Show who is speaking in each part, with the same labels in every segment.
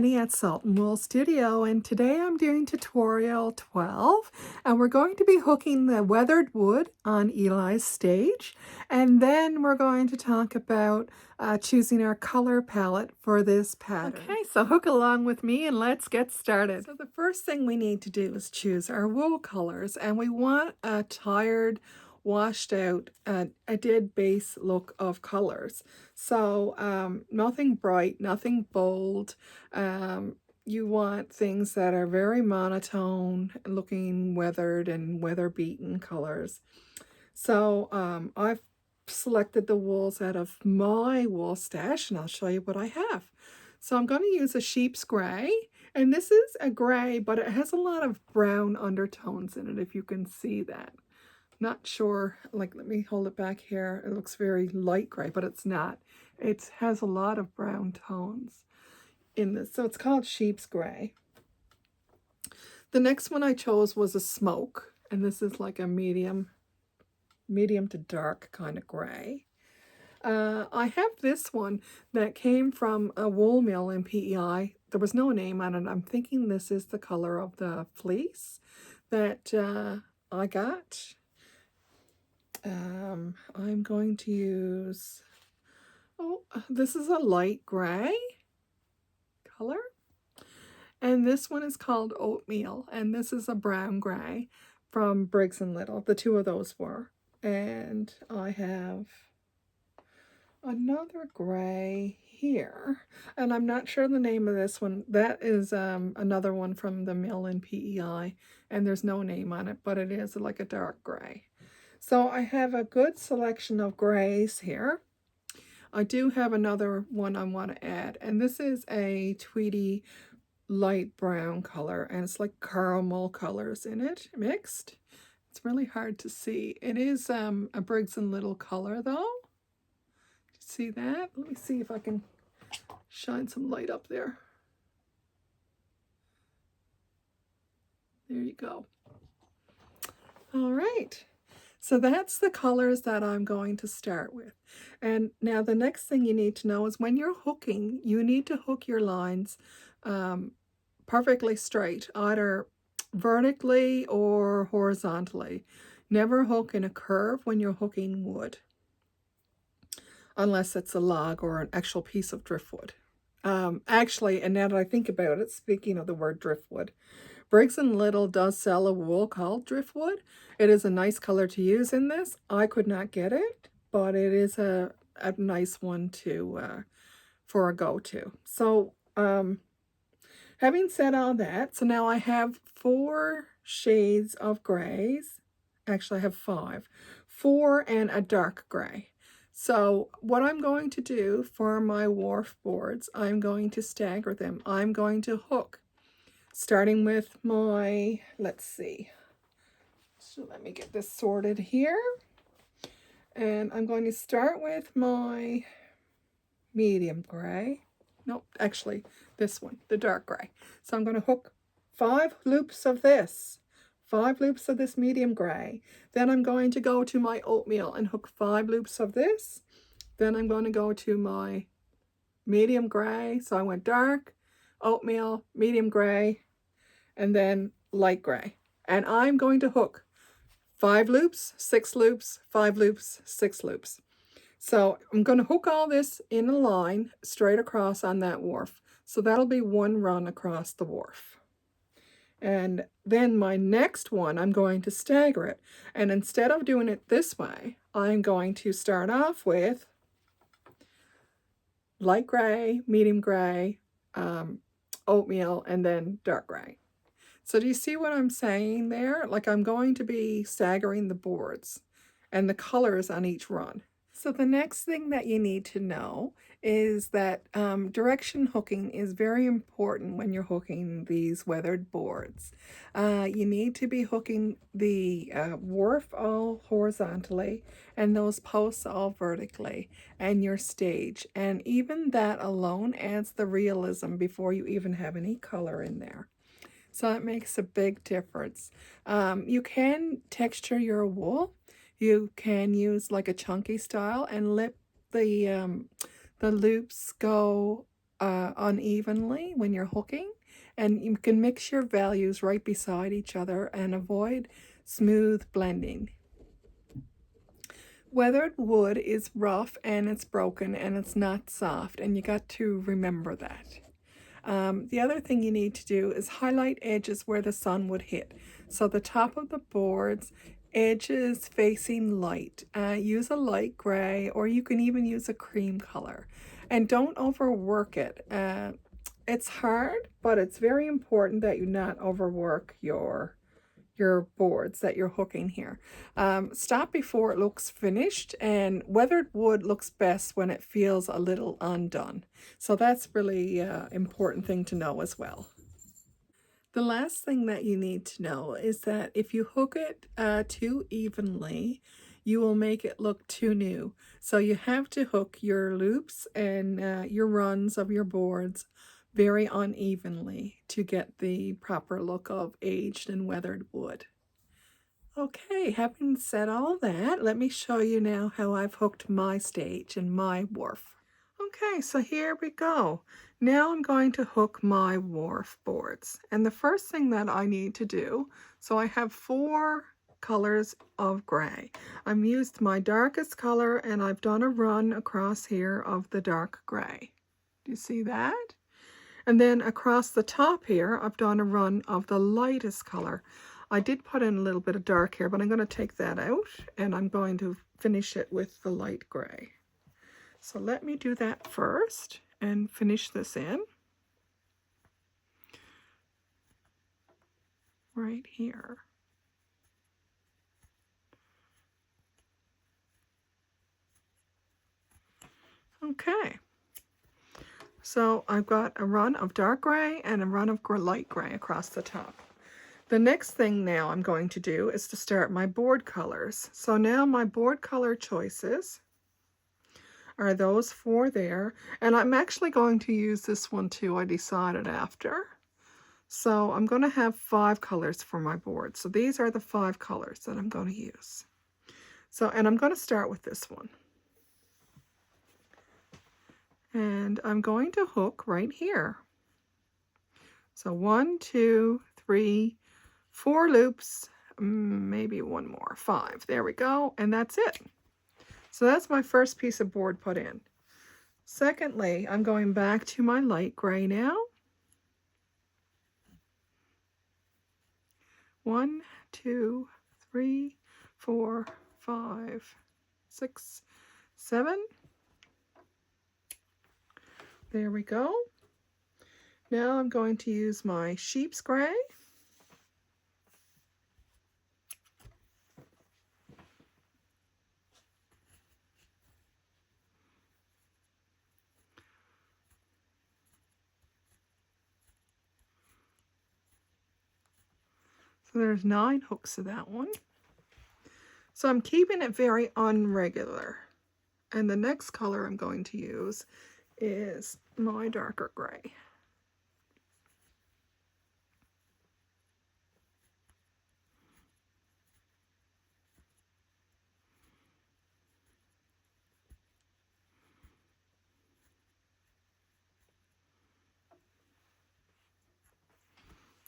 Speaker 1: Jenny at Salt and Wool Studio, and today I'm doing tutorial 12, and we're going to be hooking the weathered wood on Eli's stage, and then we're going to talk about choosing our color palette for this pattern. Okay, so hook along with me and let's get started. So the first thing we need to do is choose our wool colors, and we want a tired, washed out, a dead base look of colors. So nothing bright, nothing bold. You want things that are very monotone, looking weathered and weather beaten colors. So I've selected the wools out of my wool stash, and I'll show you what I have. So I'm going to use a sheep's gray, and this is a gray, but it has a lot of brown undertones in it, if you can see that. Not sure, like, let me hold it back here. It looks very light gray, but it's not. It has a lot of brown tones in this, so it's called sheep's gray. The next one I chose was a smoke, and this is like a medium to dark kind of gray. I have this one that came from a wool mill in PEI. There was no name on it. I'm thinking this is the color of the fleece that I got. I'm going to use, this is a light gray color. And this one is called Oatmeal, and this is a brown gray from Briggs & Little. The two of those were. And I have another gray here, and I'm not sure the name of this one. That is another one from the mill in PEI, and there's no name on it, but it is like a dark gray. So I have a good selection of grays here. I do have another one I want to add, and this is a Tweedy light brown color, and it's like caramel colors in it mixed. It's really hard to see. It is a Briggs & Little color though. See that? Let me see if I can shine some light up there. There you go. All right. So that's the colors that I'm going to start with. And now the next thing you need to know is when you're hooking, you need to hook your lines perfectly straight, either vertically or horizontally. Never hook in a curve when you're hooking wood, unless it's a log or an actual piece of driftwood. Actually, and now that I think about it, speaking of the word driftwood, Briggs & Little does sell a wool called driftwood. It is a nice color to use in this. I could not get it, but it is a nice one to for a go-to. So having said all that, so now I have 4 shades of grays. Actually, I have 5. 4 and a dark gray. So what I'm going to do for my wharf boards, I'm going to stagger them. I'm going to hook, starting with my, let's see, so let me get this sorted here. And I'm going to start with my medium gray. Nope, actually this one, the dark gray. So I'm going to hook 5 loops of this. 5 loops of this medium gray. Then I'm going to go to my oatmeal and hook 5 loops of this. Then I'm going to go to my medium gray. So I went dark, oatmeal, medium gray, and then light gray. And I'm going to hook 5 loops, 6 loops, 5 loops, 6 loops. So I'm going to hook all this in a line straight across on that wharf. So that'll be one run across the wharf. And then my next one, I'm going to stagger it. And instead of doing it this way, I'm going to start off with light gray, medium gray, oatmeal, and then dark gray. So do you see what I'm saying there? Like, I'm going to be staggering the boards and the colors on each run. So the next thing that you need to know is that direction hooking is very important when you're hooking these weathered boards. You need to be hooking the wharf all horizontally and those posts all vertically, and your stage. And even that alone adds the realism before you even have any color in there. So it makes a big difference. You can texture your wool. You can use like a chunky style and let the loops go unevenly when you're hooking, and you can mix your values right beside each other and avoid smooth blending. Weathered wood is rough and it's broken and it's not soft, and you got to remember that. The other thing you need to do is highlight edges where the sun would hit. So the top of the boards, edges facing light. Use a light gray, or you can even use a cream color. And don't overwork it. It's hard, but it's very important that you not overwork your boards that you're hooking here. Stop before it looks finished, and weathered wood looks best when it feels a little undone. So that's really important thing to know as well. The last thing that you need to know is that if you hook it too evenly, you will make it look too new. So you have to hook your loops and your runs of your boards very unevenly to get the proper look of aged and weathered wood. Okay, having said all that, let me show you now how I've hooked my stage and my wharf. Okay, so here we go. Now I'm going to hook my wharf boards. And the first thing that I need to do, so I have 4 colors of gray. I've used my darkest color and I've done a run across here of the dark gray. Do you see that? And then across the top here, I've done a run of the lightest color. I did put in a little bit of dark here, but I'm going to take that out and I'm going to finish it with the light gray. So let me do that first and finish this in right here. Okay. So I've got a run of dark gray and a run of light gray across the top. The next thing now I'm going to do is to start my board colors. So now my board color choices are those 4 there. And I'm actually going to use this one too, I decided after. So I'm going to have 5 colors for my board. So these are the 5 colors that I'm going to use. So, and I'm going to start with this one. And I'm going to hook right here. So 1, 2, 3, 4 loops, maybe one more, 5. There we go, and that's it. So that's my first piece of board put in. Secondly, I'm going back to my light gray now. 1, 2, 3, 4, 5, 6, 7. There we go. Now I'm going to use my sheep's gray. So there's 9 hooks of that one. So I'm keeping it very unregular. And the next color I'm going to use is my darker gray.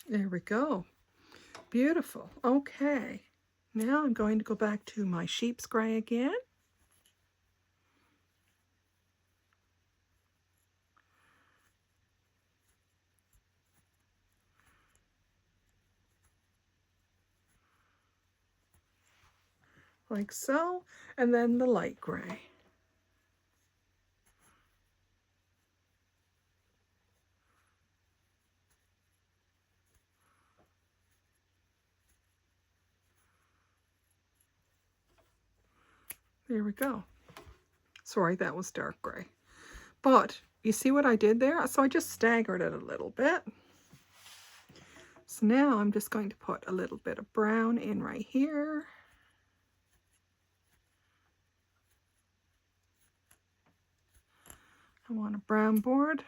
Speaker 1: There we go. Beautiful. Okay. Now I'm going to go back to my sheep's gray again. Like so, and then the light gray. There we go. Sorry, that was dark gray. But you see what I did there? So I just staggered it a little bit. So now I'm just going to put a little bit of brown in right here. I want a brown board.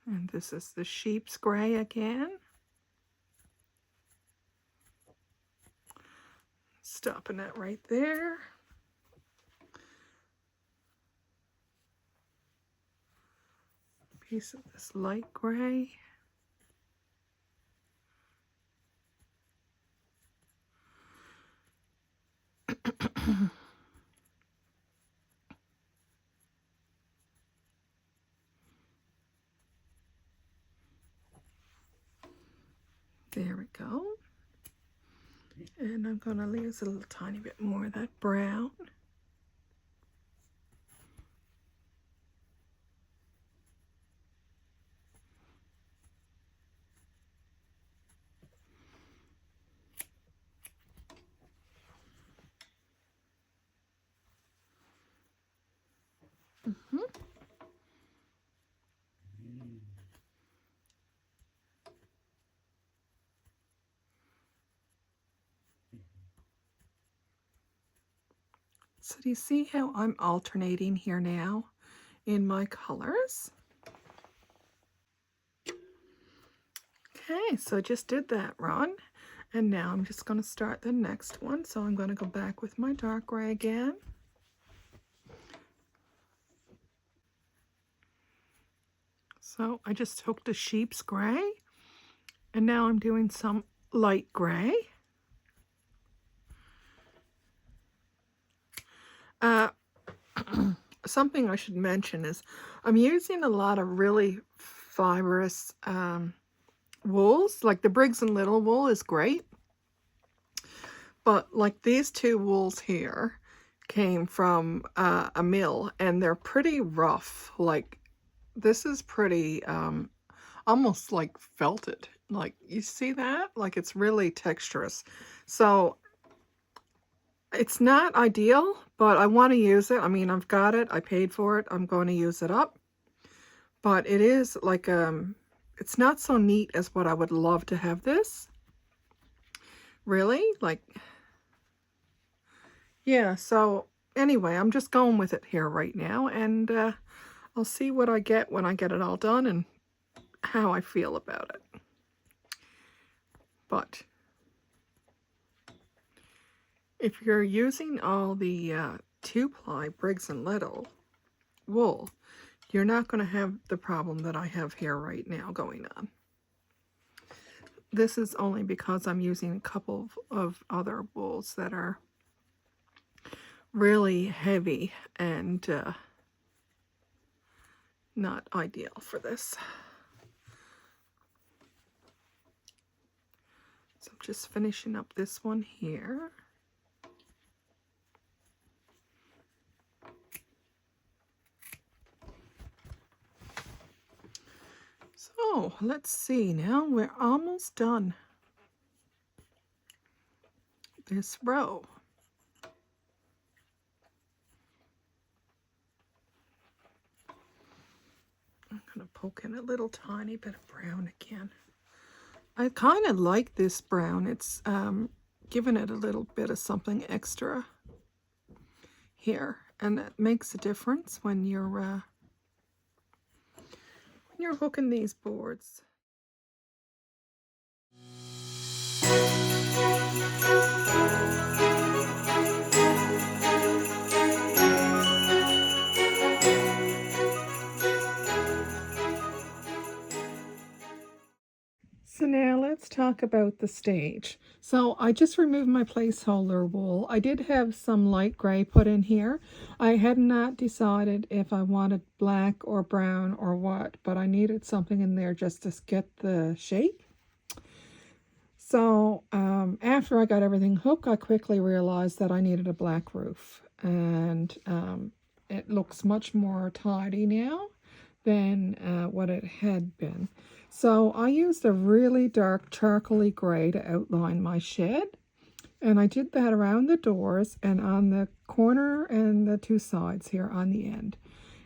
Speaker 1: And this is the sheep's gray again. stopping at right there. Piece of this light gray. There we go. And I'm going to use a little tiny bit more of that brown. So do you see how I'm alternating here now in my colors? Okay, so I just did that run, and now I'm just going to start the next one. So I'm going to go back with my dark gray again. So I just hooked a sheep's gray, and now I'm doing some light gray. Something I should mention is I'm using a lot of really fibrous wools. Like the Briggs & Little wool is great, but like these two wools here came from a mill, and they're pretty rough. Like this is pretty almost like felted. Like you see that? Like it's really texturous. So it's not ideal, but I want to use it. I mean, I've got it. I paid for it. I'm going to use it up. But it is like, it's not so neat as what I would love to have this. Really? Like, yeah, so anyway, I'm just going with it here right now. And I'll see what I get when I get it all done and how I feel about it. But if you're using all the 2-ply Briggs & Little wool, you're not going to have the problem that I have here right now going on. This is only because I'm using a couple of other wools that are really heavy and not ideal for this. So I'm just finishing up this one here. So let's see now, we're almost done this row. I'm going to poke in a little tiny bit of brown again. I kind of like this brown. It's giving it a little bit of something extra here, and that makes a difference when you're hooking these boards. So now let's talk about the stage. So I just removed my placeholder wool. I did have some light gray put in here. I had not decided if I wanted black or brown or what, but I needed something in there just to get the shape. So after I got everything hooked, I quickly realized that I needed a black roof. And it looks much more tidy now than what it had been. So I used a really dark charcoaly gray to outline my shed. And I did that around the doors and on the corner and the two sides here on the end.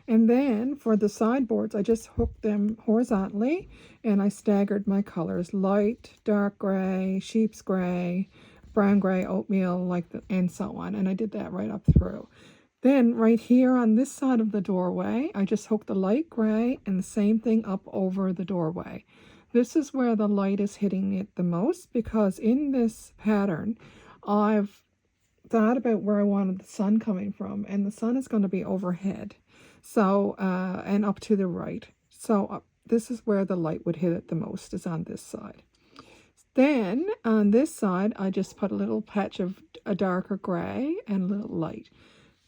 Speaker 1: And then for the sideboards, I just hooked them horizontally and I staggered my colors: light, dark gray, sheep's gray, brown gray, oatmeal, and so on. And I did that right up through. Then right here on this side of the doorway, I just hooked the light gray and the same thing up over the doorway. This is where the light is hitting it the most, because in this pattern, I've thought about where I wanted the sun coming from, and the sun is going to be overhead. So, and up to the right. So this is where the light would hit it the most, is on this side. Then on this side, I just put a little patch of a darker gray and a little light.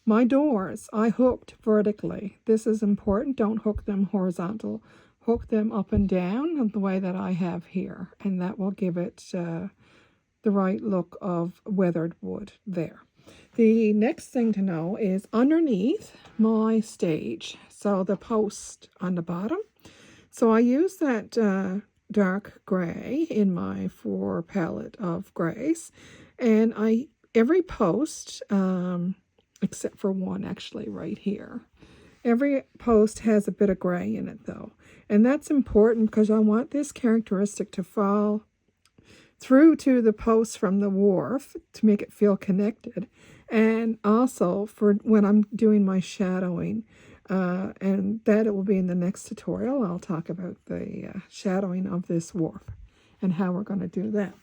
Speaker 1: My doors, I hooked vertically. This is important. Don't hook them horizontal. Hook them up and down the way that I have here. And that will give it the right look of weathered wood there. The next thing to know is underneath my stage, so the post on the bottom. So I use that dark gray in my 4 palette of grays, and every post, except for one actually right here, every post has a bit of gray in it though, and that's important because I want this characteristic to fall through to the post from the wharf to make it feel connected, and also for when I'm doing my shadowing, and that it will be in the next tutorial. I'll talk about the shadowing of this wharf and how we're going to do that.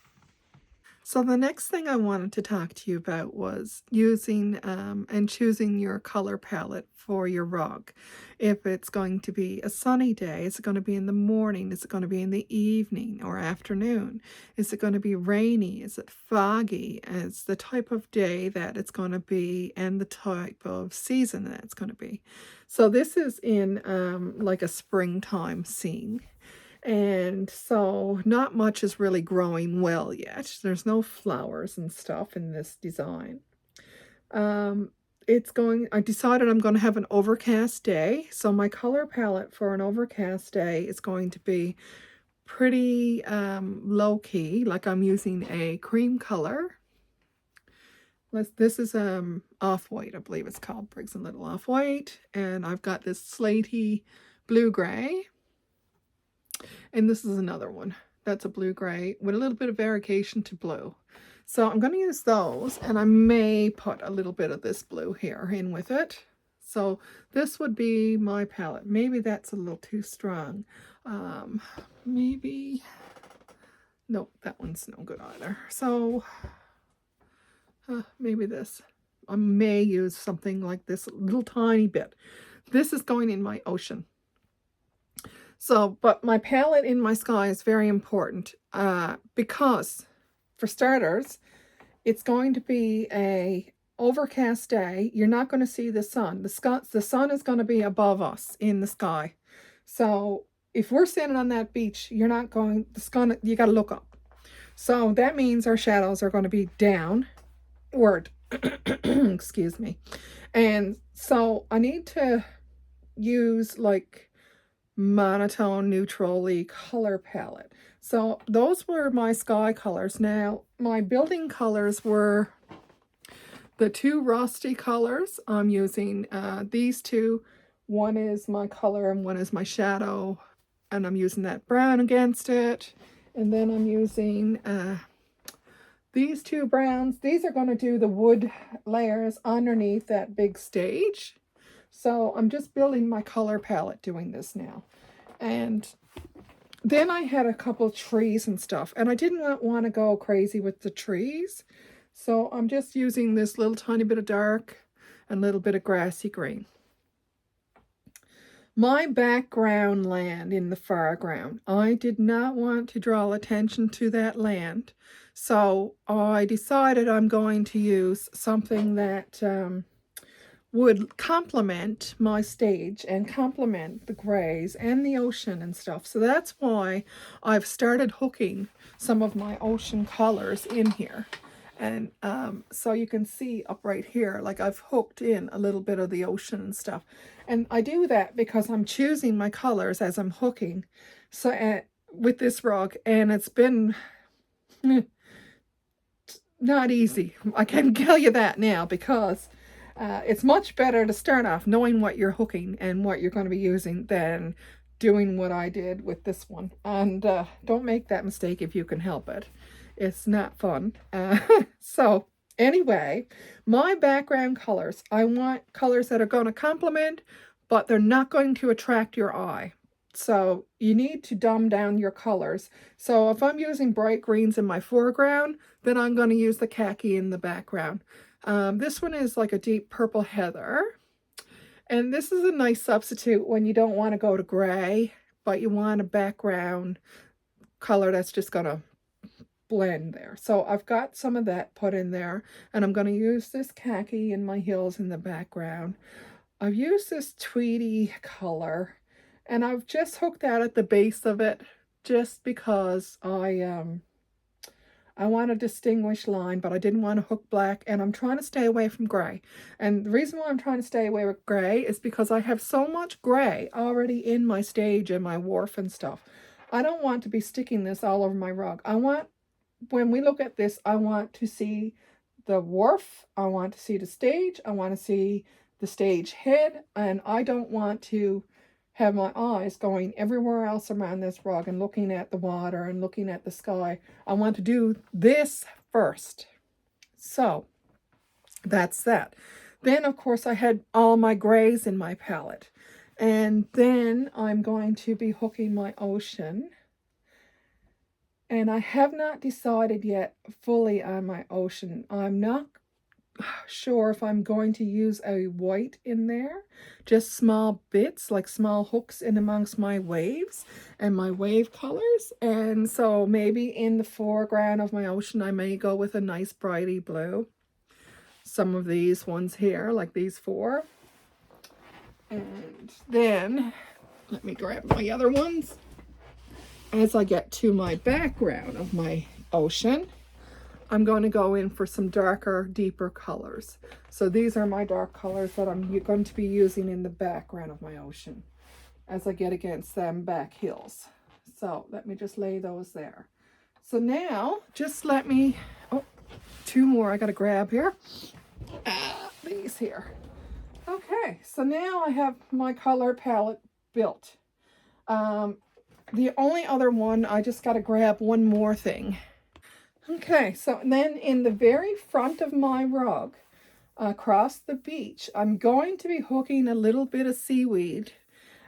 Speaker 1: So the next thing I wanted to talk to you about was using and choosing your color palette for your rug. If it's going to be a sunny day, is it going to be in the morning? Is it going to be in the evening or afternoon? Is it going to be rainy? Is it foggy? Is the type of day that it's going to be and the type of season that it's going to be. So this is in like a springtime scene. And so not much is really growing well yet. There's no flowers and stuff in this design. I decided I'm going to have an overcast day. So my color palette for an overcast day is going to be pretty low key. Like I'm using a cream color. This is Off-White, I believe it's called, Briggs & Little Off-White. And I've got this slatey blue-gray. And this is another one. That's a blue-gray with a little bit of variegation to blue. So I'm going to use those, and I may put a little bit of this blue here in with it. So this would be my palette. Maybe that's a little too strong. Maybe, nope, that one's no good either. So maybe this. I may use something like this, a little tiny bit. This is going in my ocean. So, but my palette in my sky is very important because, for starters, it's going to be a overcast day. You're not going to see the sun. The sun is going to be above us in the sky. So, if we're standing on that beach, you're not going, you got to look up. So, that means our shadows are going to be downward. Excuse me. And so, I need to use like monotone neutrally color palette. So those were my sky colors. Now my building colors were the 2 rusty colors. I'm using these 2. One is my color and one is my shadow, and I'm using that brown against it. And then I'm using these 2 browns. These are going to do the wood layers underneath that big stage. So I'm just building my color palette doing this now. And then I had a couple trees and stuff, and I did not want to go crazy with the trees. So I'm just using this little tiny bit of dark and a little bit of grassy green. My background land in the foreground, I did not want to draw attention to that land. So I decided I'm going to use something that would complement my stage and complement the grays and the ocean and stuff. So that's why I've started hooking some of my ocean colors in here. And so you can see up right here, like I've hooked in a little bit of the ocean and stuff. And I do that because I'm choosing my colors as I'm hooking. So with this rug, and it's been not easy. I can tell you that now, because it's much better to start off knowing what you're hooking and what you're going to be using than doing what I did with this one. And don't make that mistake if you can help it. It's not fun. So anyway, my background colors, I want colors that are going to complement, but they're not going to attract your eye. So you need to dumb down your colors. So if I'm using bright greens in my foreground, then I'm going to use the khaki in the background. This one is like a deep purple heather. And this is a nice substitute when you don't want to go to gray, but you want a background color that's just going to blend there. So I've got some of that put in there, and I'm going to use this khaki in my heels in the background. I've used this Tweedy color, and I've just hooked that at the base of it just because I want a distinguished line, but I didn't want to hook black, and I'm trying to stay away from gray. And the reason why I'm trying to stay away with gray is because I have so much gray already in my stage and my wharf and stuff. I don't want to be sticking this all over my rug. I want, when we look at this, I want to see the wharf, I want to see the stage, I want to see the stage head, and I don't want to have my eyes going everywhere else around this rug and looking at the water and looking at the sky. I want to do this first. So that's that. Then, of course, I had all my grays in my palette. And then I'm going to be hooking my ocean. And I have not decided yet fully on my ocean. I'm not sure if I'm going to use a white in there, just small bits, like small hooks in amongst my waves and my wave colors. And so maybe in the foreground of my ocean, I may go with a nice brighty blue. Some of these ones here, like these four. And then, let me grab my other ones. As I get to my background of my ocean, I'm going to go in for some darker, deeper colors. So these are my dark colors that I'm going to be using in the background of my ocean as I get against them back hills. So let me just lay those there. So now, just let me, oh, two more I got to grab here. These here. Okay, so now I have my color palette built. The only other one, I just got to grab one more thing. Okay, so then in the very front of my rug, across the beach, I'm going to be hooking a little bit of seaweed,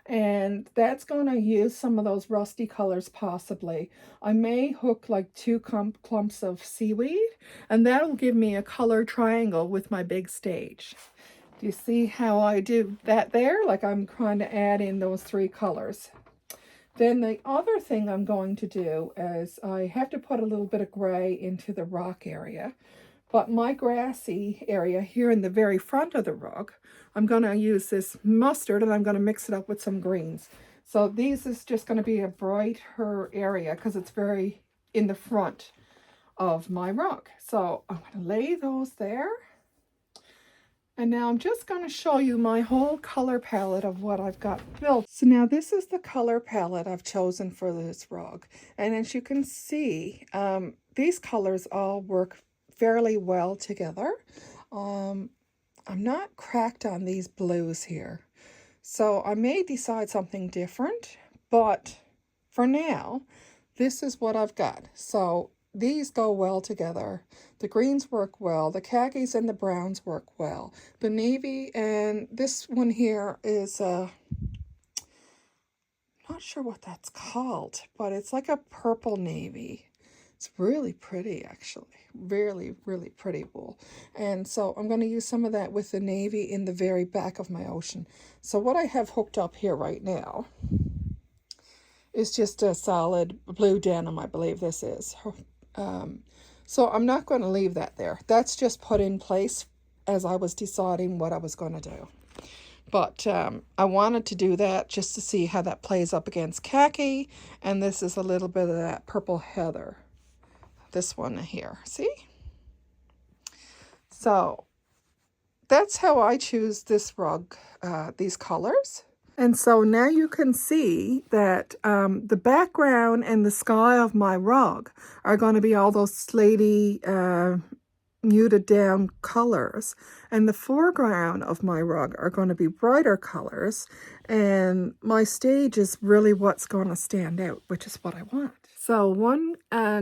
Speaker 1: and that's going to use some of those rusty colors possibly. I may hook like two clumps of seaweed, and that'll give me a color triangle with my big stage. Do you see how I do that there? Like I'm trying to add in those three colors. Then the other thing I'm going to do is I have to put a little bit of gray into the rock area. But my grassy area here in the very front of the rug, I'm going to use this mustard and I'm going to mix it up with some greens. So these is just going to be a brighter area because it's very in the front of my rug. So I'm going to lay those there. And now I'm just going to show you my whole color palette of what I've got built. So now this is the color palette I've chosen for this rug. And as you can see, these colors all work fairly well together. I'm not cracked on these blues here. So I may decide something different, but for now, this is what I've got. So these go well together. The greens work well. The khakis and the browns work well. The navy and this one here is not sure what that's called, but it's like a purple navy. It's really pretty, actually. Really, really pretty wool. And so I'm going to use some of that with the navy in the very back of my ocean. So what I have hooked up here right now is just a solid blue denim, I believe this is. So I'm not going to leave that there. That's just put in place as I was deciding what I was going to do. But I wanted to do that just to see how that plays up against khaki. And this is a little bit of that purple heather. This one here, see? So that's how I choose this rug, these colors. And so now you can see that the background and the sky of my rug are going to be all those slaty, muted down colors. And the foreground of my rug are going to be brighter colors. And my stage is really what's going to stand out, which is what I want. So one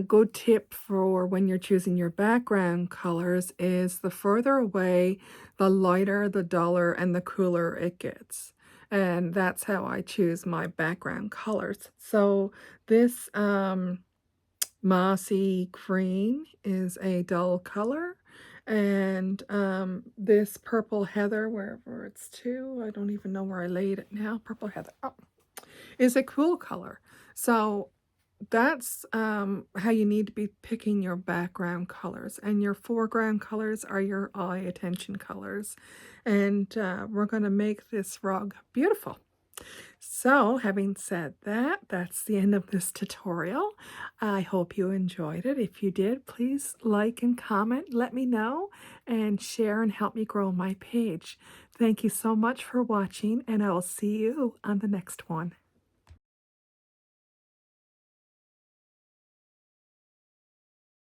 Speaker 1: good tip for when you're choosing your background colors is the further away, the lighter, the duller, and the cooler it gets. And that's how I choose my background colors. So this mossy green is a dull color, And this purple heather, wherever it's to, I don't even know where I laid it now. Purple heather, oh, is a cool color. So that's how you need to be picking your background colors, and your foreground colors are your eye attention colors. And we're going to make this rug beautiful. So, having said that, that's the end of this tutorial. I hope you enjoyed it. If you did, please like and comment, let me know, and share and help me grow my page. Thank you so much for watching, and I will see you on the next one.